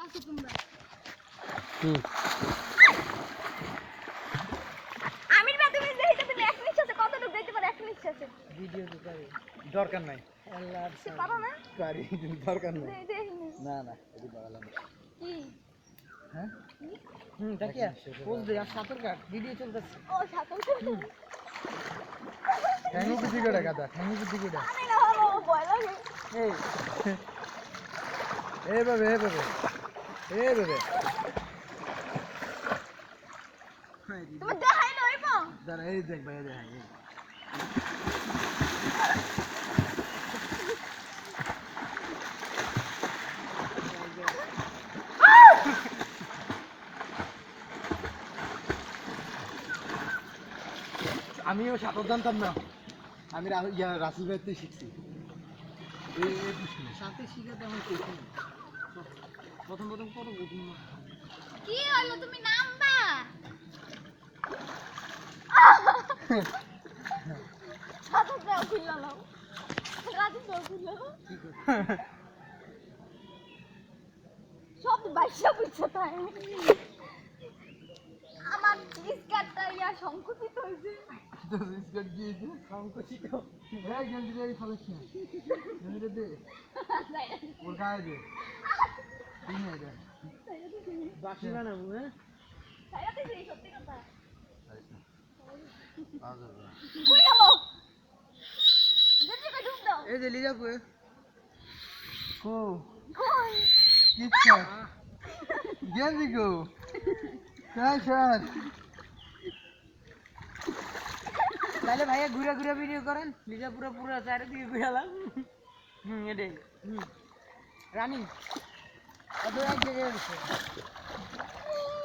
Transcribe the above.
আছো তোমরা আমির ভাই তুমি দেখি তুমি এক নিঃশ্বাসে কতটুকু দিতে পারো এক নিঃশ্বাসে ভিডিও দিতে দরকার নাই আল্লাহ পারো না পারি দরকার নাই দেখিনি না না এটি বাগালাম কি হ্যাঁ দেখিয়া পোজ দে আর সাতর কাট ভিডিও চলতেছে ও সাতল চলছে ঠ্যাঙ্গু কি দিকে গাদা ঠ্যাঙ্গু কি দিকে আমি না হলো ভয় লাগে এই এই বাবা তুমি দেখাই লইবো দাঁড়া এই দেখ ভাই দেখ আমিও সাঁতার জানতাম না আমি রাসেল ভাইয়ের থেকে শিখছি সাথে শিখাতে আমার কঠিন প্রথম কত কঠিন কি হলো তুমি নামবা সাথে যাও খুললা নাও রাতে যাও খুললা সব বাইশা বুঝছে তাই আমার স্কার্টটা ইয়া সংকুচিত হয়েছে তো স্কার্ট দিয়েছে সংকোচিত হ্যাঁ গেঞ্জি দিয়ে ফেলেছ না গেঞ্জি দে ওর গায়ে দে তুই নিয়ে দে বাকি বানাবো হ্যাঁ সাইরাতে যেই সত্যি কথা আচ্ছা কই হলো গেঞ্জি কই ঢুক দাও এই যে লিজা কই কই কিচ্ছা গেঞ্জি গো স্যার তাহলে ভাইয়া ঘুরে ঘুরে ভিডিও করেন লিজা পুরো চারিদিকে ঘুরালাম এটাই রানিং এক জায়গায়